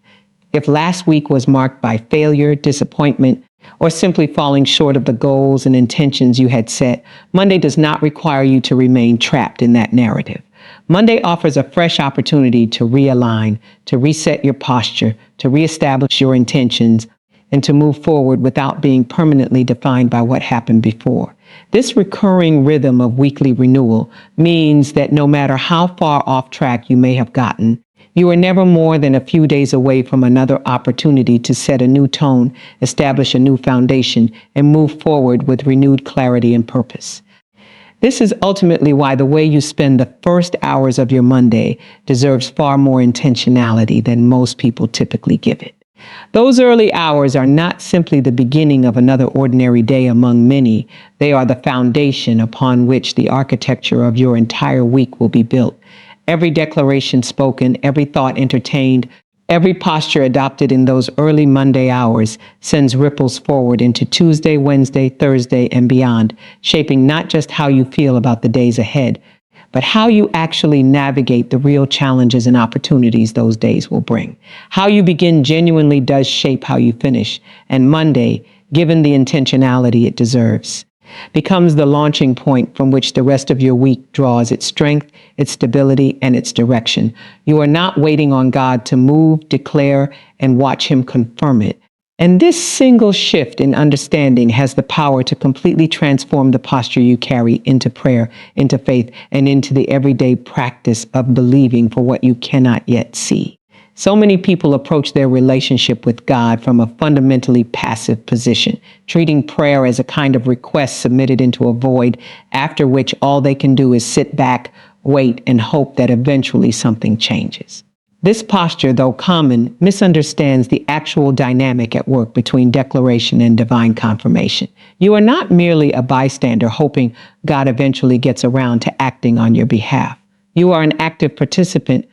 If last week was marked by failure, disappointment, or simply falling short of the goals and intentions you had set, Monday does not require you to remain trapped in that narrative. Monday offers a fresh opportunity to realign, to reset your posture, to reestablish your intentions, and to move forward without being permanently defined by what happened before. This recurring rhythm of weekly renewal means that no matter how far off track you may have gotten, you are never more than a few days away from another opportunity to set a new tone, establish a new foundation, and move forward with renewed clarity and purpose. This is ultimately why the way you spend the first hours of your Monday deserves far more intentionality than most people typically give it. Those early hours are not simply the beginning of another ordinary day among many. They are the foundation upon which the architecture of your entire week will be built. Every declaration spoken, every thought entertained, every posture adopted in those early Monday hours sends ripples forward into Tuesday, Wednesday, Thursday, and beyond, shaping not just how you feel about the days ahead, but how you actually navigate the real challenges and opportunities those days will bring. How you begin genuinely does shape how you finish, and Monday, given the intentionality it deserves, becomes the launching point from which the rest of your week draws its strength, its stability, and its direction. You are not waiting on God to move, declare, and watch Him confirm it. And this single shift in understanding has the power to completely transform the posture you carry into prayer, into faith, and into the everyday practice of believing for what you cannot yet see. So many people approach their relationship with God from a fundamentally passive position, treating prayer as a kind of request submitted into a void, after which all they can do is sit back, wait, and hope that eventually something changes. This posture, though common, misunderstands the actual dynamic at work between declaration and divine confirmation. You are not merely a bystander hoping God eventually gets around to acting on your behalf. You are an active participant,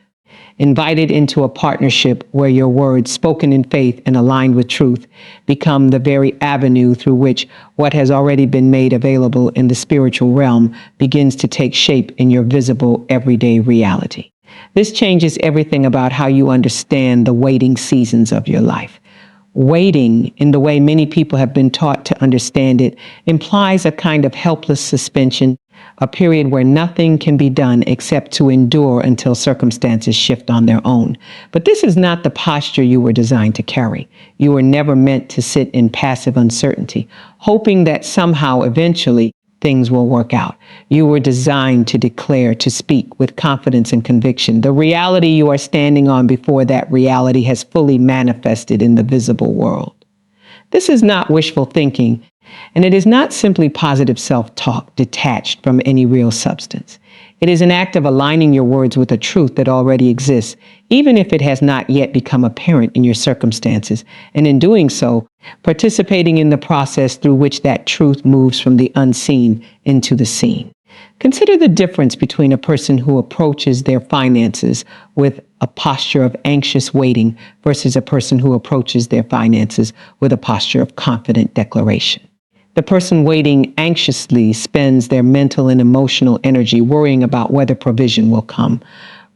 invited into a partnership where your words, spoken in faith and aligned with truth, become the very avenue through which what has already been made available in the spiritual realm begins to take shape in your visible, everyday reality. This changes everything about how you understand the waiting seasons of your life. Waiting, in the way many people have been taught to understand it, implies a kind of helpless suspension, a period where nothing can be done except to endure until circumstances shift on their own. But this is not the posture you were designed to carry. You were never meant to sit in passive uncertainty, hoping that somehow, eventually, things will work out. You were designed to declare, to speak with confidence and conviction. The reality you are standing on before that reality has fully manifested in the visible world. This is not wishful thinking, and it is not simply positive self-talk detached from any real substance. It is an act of aligning your words with a truth that already exists, even if it has not yet become apparent in your circumstances, and in doing so, participating in the process through which that truth moves from the unseen into the seen. Consider the difference between a person who approaches their finances with a posture of anxious waiting versus a person who approaches their finances with a posture of confident declaration. The person waiting anxiously spends their mental and emotional energy worrying about whether provision will come,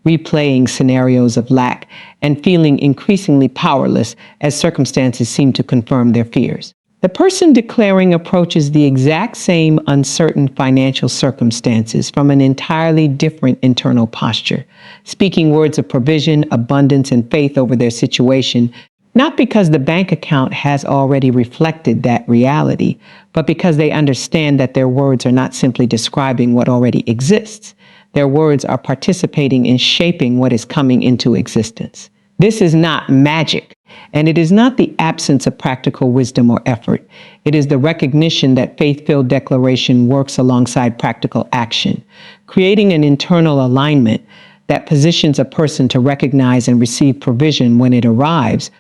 replaying scenarios of lack, and feeling increasingly powerless as circumstances seem to confirm their fears. The person declaring approaches the exact same uncertain financial circumstances from an entirely different internal posture, speaking words of provision, abundance, and faith over their situation, not because the bank account has already reflected that reality, but because they understand that their words are not simply describing what already exists. Their words are participating in shaping what is coming into existence. This is not magic, and it is not the absence of practical wisdom or effort. It is the recognition that faith-filled declaration works alongside practical action, creating an internal alignment that positions a person to recognize and receive provision when it arrives,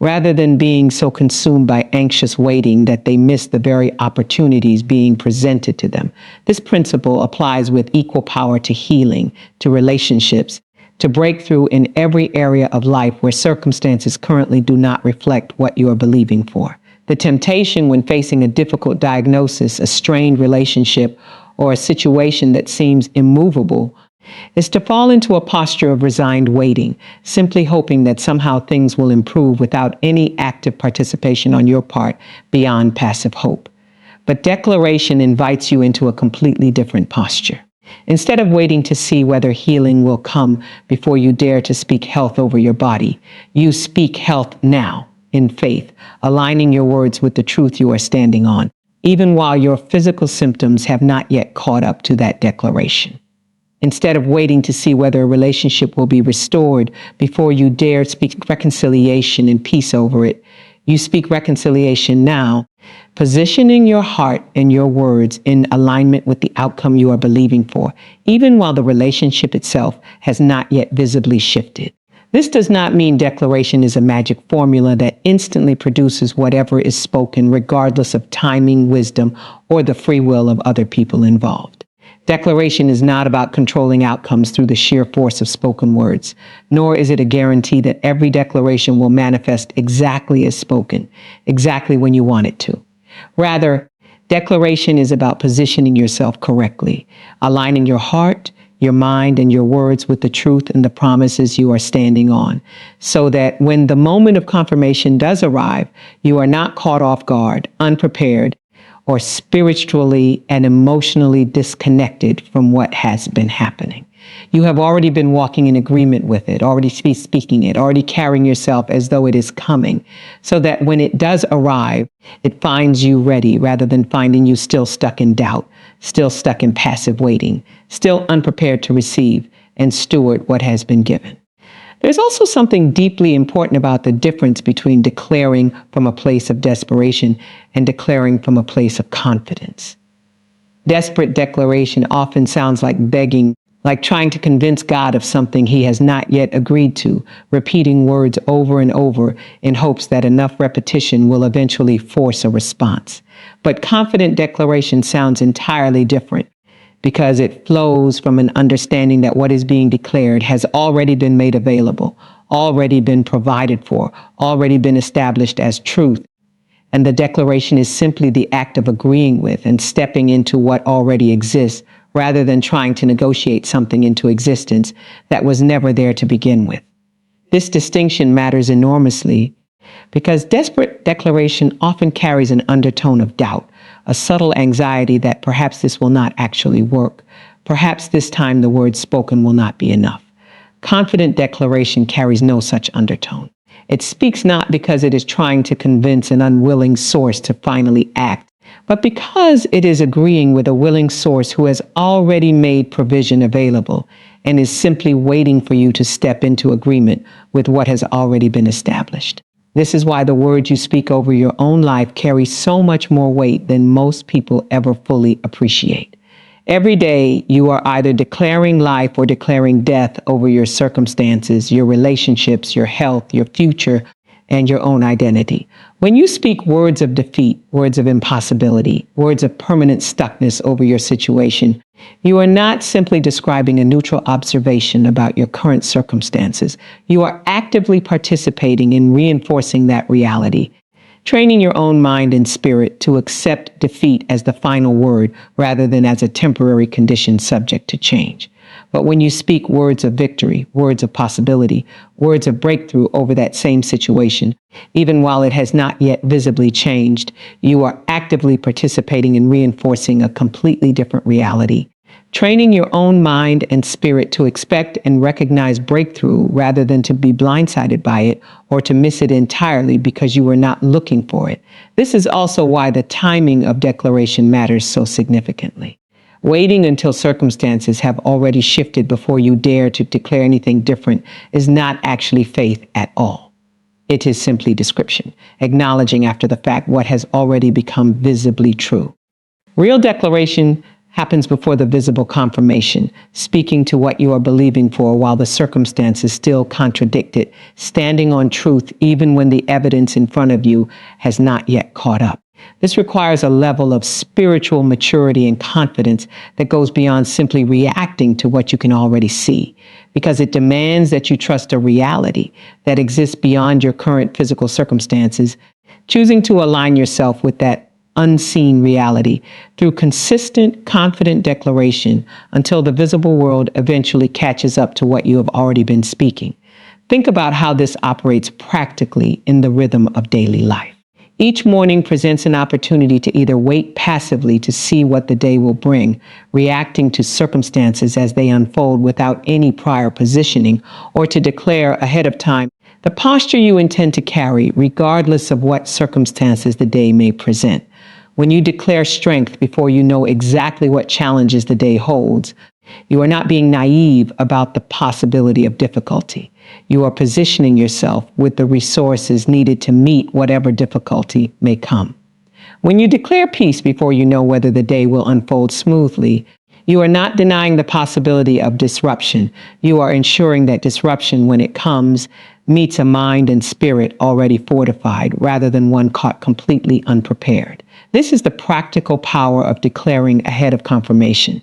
rather than being so consumed by anxious waiting that they miss the very opportunities being presented to them. This principle applies with equal power to healing, to relationships, to breakthrough in every area of life where circumstances currently do not reflect what you are believing for. The temptation when facing a difficult diagnosis, a strained relationship, or a situation that seems immovable is to fall into a posture of resigned waiting, simply hoping that somehow things will improve without any active participation on your part beyond passive hope. But declaration invites you into a completely different posture. Instead of waiting to see whether healing will come before you dare to speak health over your body, you speak health now in faith, aligning your words with the truth you are standing on, even while your physical symptoms have not yet caught up to that declaration. Instead of waiting to see whether a relationship will be restored before you dare speak reconciliation and peace over it, you speak reconciliation now, positioning your heart and your words in alignment with the outcome you are believing for, even while the relationship itself has not yet visibly shifted. This does not mean declaration is a magic formula that instantly produces whatever is spoken, regardless of timing, wisdom, or the free will of other people involved. Declaration is not about controlling outcomes through the sheer force of spoken words, nor is it a guarantee that every declaration will manifest exactly as spoken, exactly when you want it to. Rather, declaration is about positioning yourself correctly, aligning your heart, your mind, and your words with the truth and the promises you are standing on, so that when the moment of confirmation does arrive, you are not caught off guard, unprepared, or spiritually and emotionally disconnected from what has been happening. You have already been walking in agreement with it, already speaking it, already carrying yourself as though it is coming, so that when it does arrive, it finds you ready rather than finding you still stuck in doubt, still stuck in passive waiting, still unprepared to receive and steward what has been given. There's also something deeply important about the difference between declaring from a place of desperation and declaring from a place of confidence. Desperate declaration often sounds like begging, like trying to convince God of something he has not yet agreed to, repeating words over and over in hopes that enough repetition will eventually force a response. But confident declaration sounds entirely different, because it flows from an understanding that what is being declared has already been made available, already been provided for, already been established as truth. And the declaration is simply the act of agreeing with and stepping into what already exists, rather than trying to negotiate something into existence that was never there to begin with. This distinction matters enormously Because desperate declaration often carries an undertone of doubt, a subtle anxiety that perhaps this will not actually work. Perhaps this time the words spoken will not be enough. Confident declaration carries no such undertone. It speaks not because it is trying to convince an unwilling source to finally act, but because it is agreeing with a willing source who has already made provision available and is simply waiting for you to step into agreement with what has already been established. This is why the words you speak over your own life carry so much more weight than most people ever fully appreciate. Every day, you are either declaring life or declaring death over your circumstances, your relationships, your health, your future, and your own identity. When you speak words of defeat, words of impossibility, words of permanent stuckness over your situation, you are not simply describing a neutral observation about your current circumstances. You are actively participating in reinforcing that reality, training your own mind and spirit to accept defeat as the final word rather than as a temporary condition subject to change. But when you speak words of victory, words of possibility, words of breakthrough over that same situation, even while it has not yet visibly changed, you are actively participating in reinforcing a completely different reality. Training your own mind and spirit to expect and recognize breakthrough rather than to be blindsided by it or to miss it entirely because you were not looking for it. This is also why the timing of declaration matters so significantly. Waiting until circumstances have already shifted before you dare to declare anything different is not actually faith at all. It is simply description, acknowledging after the fact what has already become visibly true. Real declaration happens before the visible confirmation, speaking to what you are believing for while the circumstances still contradict it, standing on truth even when the evidence in front of you has not yet caught up. This requires a level of spiritual maturity and confidence that goes beyond simply reacting to what you can already see, because it demands that you trust a reality that exists beyond your current physical circumstances, choosing to align yourself with that unseen reality through consistent, confident declaration until the visible world eventually catches up to what you have already been speaking. Think about how this operates practically in the rhythm of daily life. Each morning presents an opportunity to either wait passively to see what the day will bring, reacting to circumstances as they unfold without any prior positioning, or to declare ahead of time the posture you intend to carry, regardless of what circumstances the day may present. When you declare strength before you know exactly what challenges the day holds, you are not being naive about the possibility of difficulty. You are positioning yourself with the resources needed to meet whatever difficulty may come. When you declare peace before you know whether the day will unfold smoothly, you are not denying the possibility of disruption. You are ensuring that disruption, when it comes, meets a mind and spirit already fortified rather than one caught completely unprepared. This is the practical power of declaring ahead of confirmation,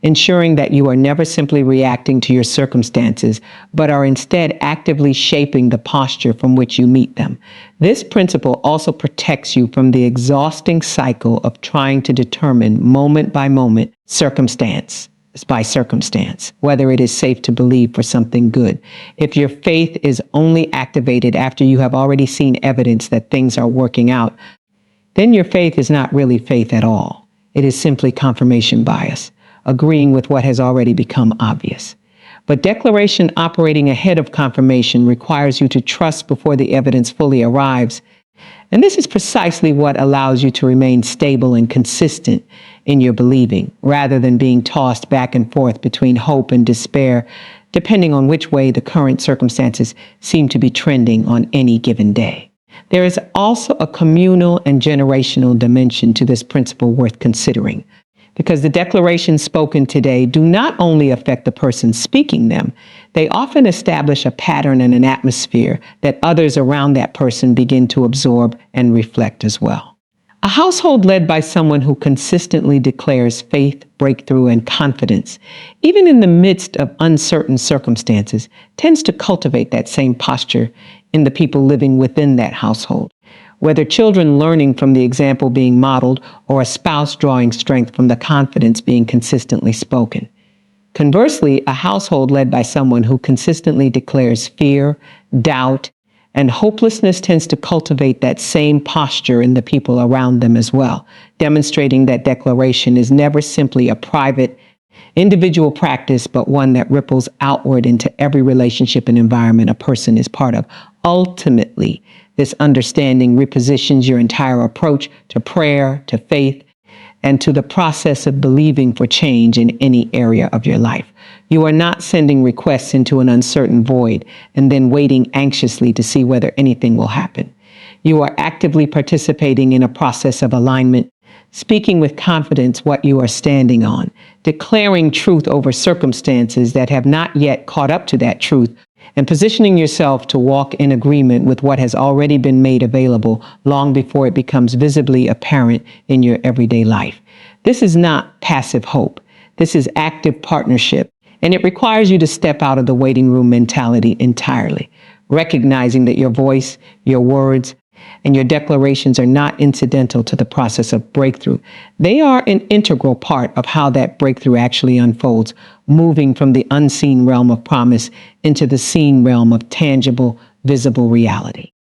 ensuring that you are never simply reacting to your circumstances, but are instead actively shaping the posture from which you meet them. This principle also protects you from the exhausting cycle of trying to determine moment by moment, circumstance by circumstance, whether it is safe to believe for something good. If your faith is only activated after you have already seen evidence that things are working out, then your faith is not really faith at all. It is simply confirmation bias, agreeing with what has already become obvious. But declaration operating ahead of confirmation requires you to trust before the evidence fully arrives. And this is precisely what allows you to remain stable and consistent in your believing, rather than being tossed back and forth between hope and despair, depending on which way the current circumstances seem to be trending on any given day. There is also a communal and generational dimension to this principle worth considering, because the declarations spoken today do not only affect the person speaking them, they often establish a pattern and an atmosphere that others around that person begin to absorb and reflect as well. A household led by someone who consistently declares faith, breakthrough, and confidence, even in the midst of uncertain circumstances, tends to cultivate that same posture in the people living within that household. Whether children learning from the example being modeled or a spouse drawing strength from the confidence being consistently spoken. Conversely, a household led by someone who consistently declares fear, doubt, And hopelessness tends to cultivate that same posture in the people around them as well, demonstrating that declaration is never simply a private, individual practice, but one that ripples outward into every relationship and environment a person is part of. Ultimately, this understanding repositions your entire approach to prayer, to faith, and to the process of believing for change in any area of your life. You are not sending requests into an uncertain void and then waiting anxiously to see whether anything will happen. You are actively participating in a process of alignment, speaking with confidence what you are standing on, declaring truth over circumstances that have not yet caught up to that truth, and positioning yourself to walk in agreement with what has already been made available long before it becomes visibly apparent in your everyday life. This is not passive hope. This is active partnership, and it requires you to step out of the waiting room mentality entirely, recognizing that your voice, your words, and your declarations are not incidental to the process of breakthrough. They are an integral part of how that breakthrough actually unfolds, moving from the unseen realm of promise into the seen realm of tangible, visible reality.